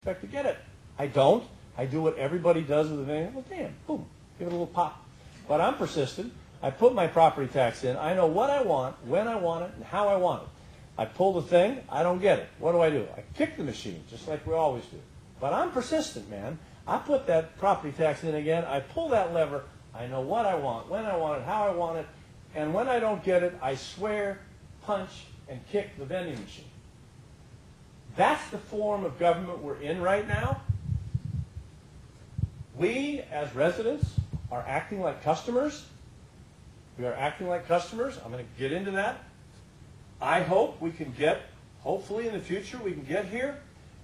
expect to get it. I don't. I do what everybody does with the van. Well, damn, boom, give it a little pop. But I'm persistent. I put my property tax in. I know what I want, when I want it, and how I want it. I pull the thing. I don't get it. What do? I kick the machine, just like we always do. But I'm persistent, man. I put that property tax in again. I pull that lever. I know what I want, when I want it, how I want it. And when I don't get it, I swear, punch, and kick the vending machine. That's the form of government we're in right now. We, as residents, are acting like customers. We are acting like customers. I'm going to get into that. I hope we can get, hopefully in the future, we can get here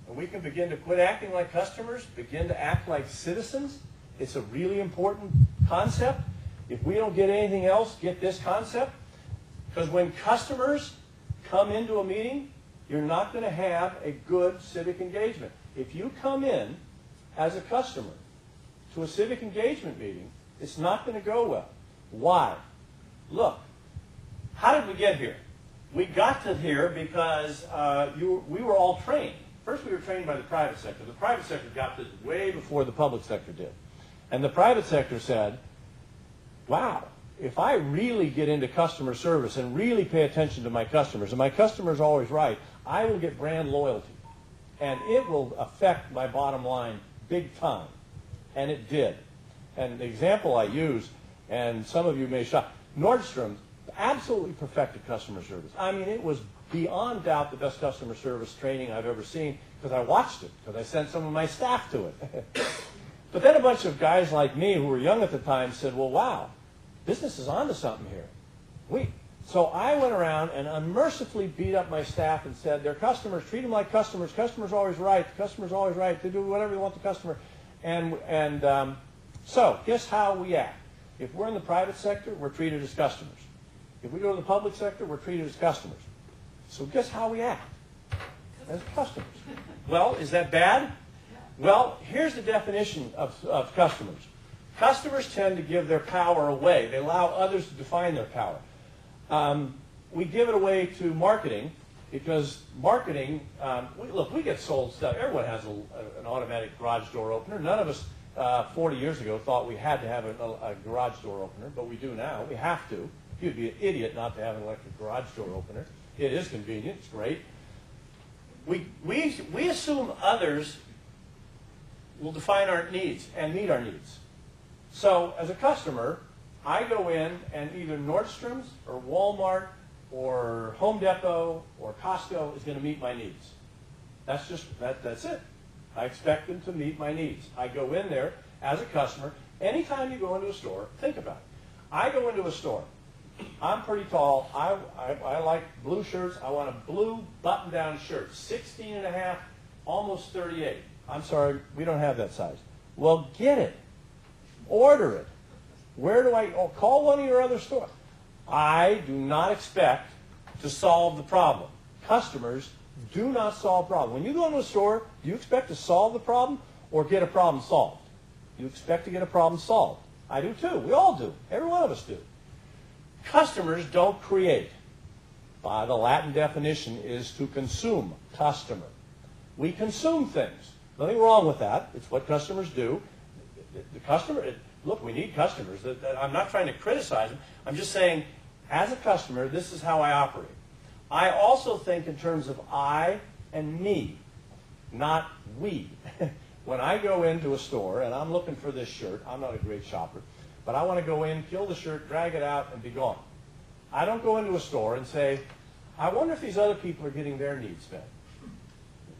and we can begin to quit acting like customers, begin to act like citizens. It's a really important concept. If we don't get anything else, get this concept. Because when customers come into a meeting, you're not going to have a good civic engagement. If you come in as a customer to a civic engagement meeting, it's not going to go well. Why? Look, how did we get here? We got to here because we were all trained. First, we were trained by the private sector. The private sector got this way before the public sector did. And the private sector said, wow, if I really get into customer service and really pay attention to my customers, and my customer's always right, I will get brand loyalty. And it will affect my bottom line big time. And it did. And the example I use, and some of you may shock, Nordstrom absolutely perfected customer service. I mean, it was beyond doubt the best customer service training I've ever seen because I watched it, because I sent some of my staff to it. But then a bunch of guys like me who were young at the time said, well, wow, business is onto something here. So I went around and unmercifully beat up my staff and said, they're customers, treat them like customers. Customer's always right. The customer's always right. They do whatever they want the customer. So guess how we act. If we're in the private sector, we're treated as customers. If we go to the public sector, we're treated as customers. So guess how we act? As customers. Well, is that bad? Well, here's the definition of customers. Customers tend to give their power away. They allow others to define their power. We give it away to marketing because marketing, look, we get sold stuff. Everyone has an automatic garage door opener. None of us 40 years ago thought we had to have a garage door opener, but we do now. We have to. You'd be an idiot not to have an electric garage door opener. It is convenient. It's great. We assume others will define our needs and meet our needs. So as a customer, I go in and either Nordstrom's or Walmart or Home Depot or Costco is going to meet my needs. That's it. I expect them to meet my needs. I go in there as a customer. Anytime you go into a store, think about it. I go into a store. I'm pretty tall. I like blue shirts. I want a blue button-down shirt, 16 and a half, almost 38. I'm sorry, we don't have that size. Well, get it. Order it. Where do I call one of your other stores? I do not expect to solve the problem. Customers do not solve problems. When you go into a store, do you expect to solve the problem or get a problem solved? You expect to get a problem solved. I do too. We all do. Every one of us do. Customers don't create. By the Latin definition is to consume. Customer. We consume things. Nothing wrong with that. It's what customers do. The customer, look, we need customers. I'm not trying to criticize them. I'm just saying, as a customer, this is how I operate. I also think in terms of I and me, not we. When I go into a store and I'm looking for this shirt, I'm not a great shopper, but I want to go in, kill the shirt, drag it out, and be gone. I don't go into a store and say, I wonder if these other people are getting their needs met.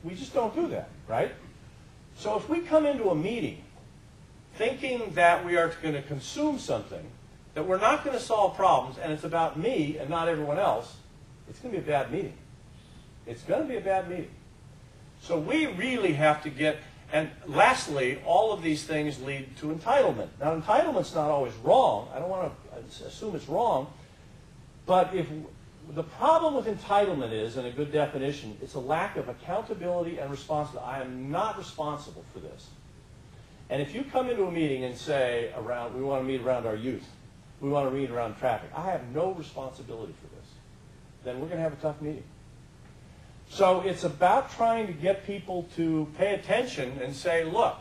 We just don't do that, right? So if we come into a meeting thinking that we are going to consume something, that we're not going to solve problems, and it's about me and not everyone else, it's going to be a bad meeting. It's going to be a bad meeting. So we really have to get, and lastly, all of these things lead to entitlement. Now, entitlement's not always wrong. I don't want to assume it's wrong, but if the problem with entitlement is, in a good definition, it's a lack of accountability and responsibility. I am not responsible for this. And if you come into a meeting and say, we want to meet around our youth, we want to meet around traffic, I have no responsibility for this, then we're going to have a tough meeting. So it's about trying to get people to pay attention and say, look,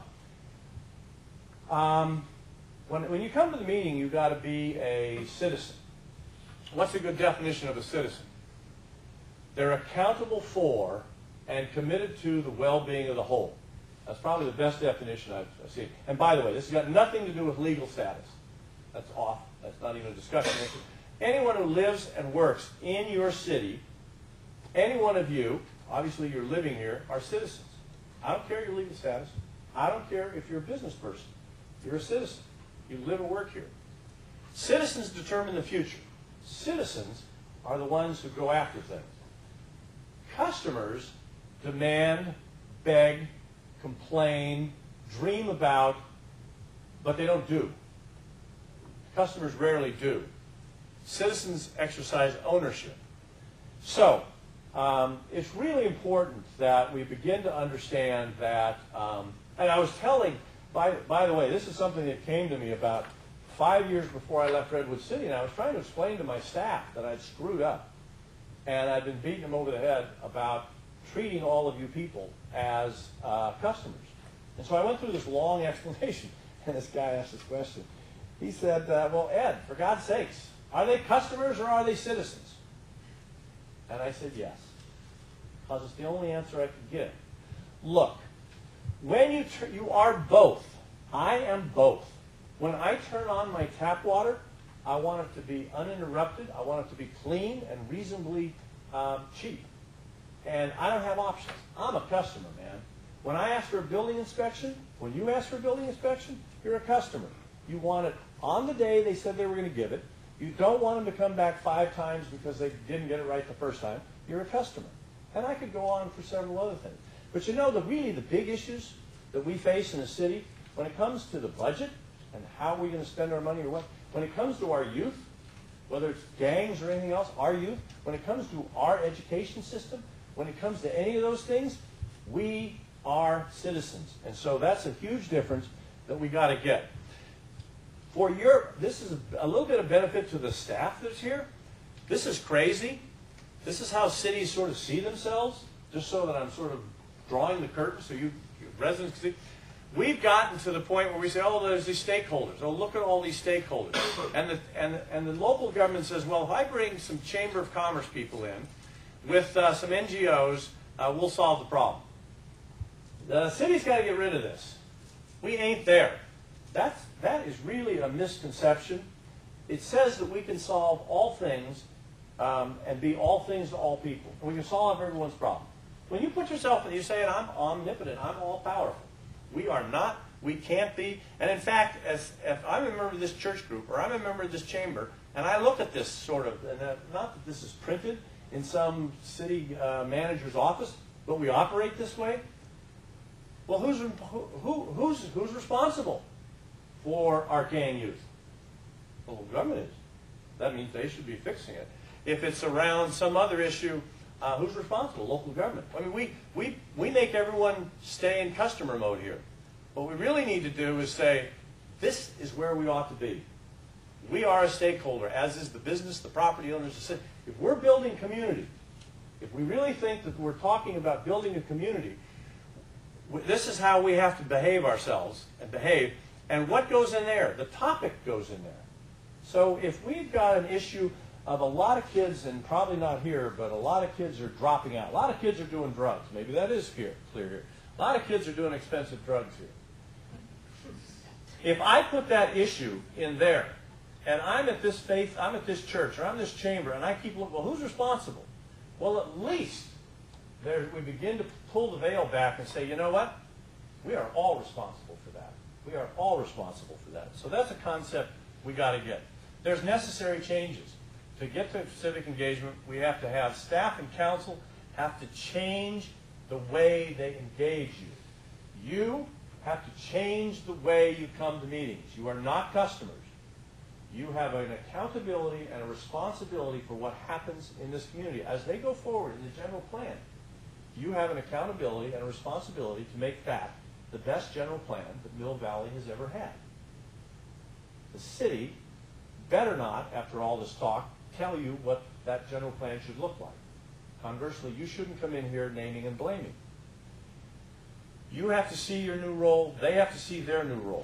when you come to the meeting, you've got to be a citizen. What's a good definition of a citizen? They're accountable for and committed to the well-being of the whole. That's probably the best definition I've seen. And by the way, this has got nothing to do with legal status. That's off. That's not even a discussion. Anyone who lives and works in your city, any one of you, obviously you're living here, are citizens. I don't care your legal status. I don't care if you're a business person. You're a citizen. You live and work here. Citizens determine the future. Citizens are the ones who go after things. Customers demand, beg, complain, dream about, but they don't do. Customers rarely do. Citizens exercise ownership. So, it's really important that we begin to understand that, and I was telling, by the way, this is something that came to me about 5 years before I left Redwood City, and I was trying to explain to my staff that I'd screwed up. And I'd been beating them over the head about treating all of you people as customers. And so I went through this long explanation, and this guy asked this question. He said, well, Ed, for God's sakes, are they customers or are they citizens? And I said, yes, because it's the only answer I could give. Look, when you are both. I am both. When I turn on my tap water, I want it to be uninterrupted. I want it to be clean and reasonably cheap. And I don't have options. I'm a customer, man. When I ask for a building inspection, when you ask for a building inspection, you're a customer. You want it on the day they said they were going to give it. You don't want them to come back 5 times because they didn't get it right the first time. You're a customer. And I could go on for several other things. But you know, really the big issues that we face in the city, when it comes to the budget and how we're going to spend our money or what, when it comes to our youth, whether it's gangs or anything else, our youth, when it comes to our education system, when it comes to any of those things, we are citizens. And so that's a huge difference that we got to get. This is a little bit of benefit to the staff that's here. This is crazy. This is how cities sort of see themselves, just so that I'm sort of drawing the curtain so you residents can see. We've gotten to the point where we say, oh, there's these stakeholders. Oh, look at all these stakeholders. And the local government says, well, if I bring some Chamber of Commerce people in with some NGOs, we'll solve the problem. The city's got to get rid of this. We ain't there. That is really a misconception. It says that we can solve all things and be all things to all people. And we can solve everyone's problem. When you put yourself and you say, I'm omnipotent, I'm all-powerful. We are not, we can't be. And in fact, if I'm a member of this church group or I'm a member of this chamber, and I look at this sort of, and not that this is printed in some city manager's office, but we operate this way, well, who's responsible for our gang youth? Well, the government is. That means they should be fixing it. If it's around some other issue, who's responsible? Local government. I mean, we make everyone stay in customer mode here. What we really need to do is say, this is where we ought to be. We are a stakeholder, as is the business, the property owners, the city. If we're building community, if we really think that we're talking about building a community, this is how we have to behave ourselves and behave. And what goes in there? The topic goes in there. So if we've got an issue of a lot of kids, and probably not here, but a lot of kids are dropping out. A lot of kids are doing drugs. Maybe that is clear here. A lot of kids are doing expensive drugs here. If I put that issue in there, and I'm at this faith, I'm at this church, or I'm this chamber, and I keep looking, well, who's responsible? Well, at least we begin to pull the veil back and say, you know what? We are all responsible for that. We are all responsible for that. So that's a concept we got to get. There's necessary changes. To get to civic engagement, we have to have staff and council have to change the way they engage you. You have to change the way you come to meetings. You are not customers. You have an accountability and a responsibility for what happens in this community. As they go forward in the general plan, you have an accountability and a responsibility to make that the best general plan that Mill Valley has ever had. The city better not, after all this talk, tell you what that general plan should look like. Conversely, you shouldn't come in here naming and blaming. You have to see your new role. They have to see their new role.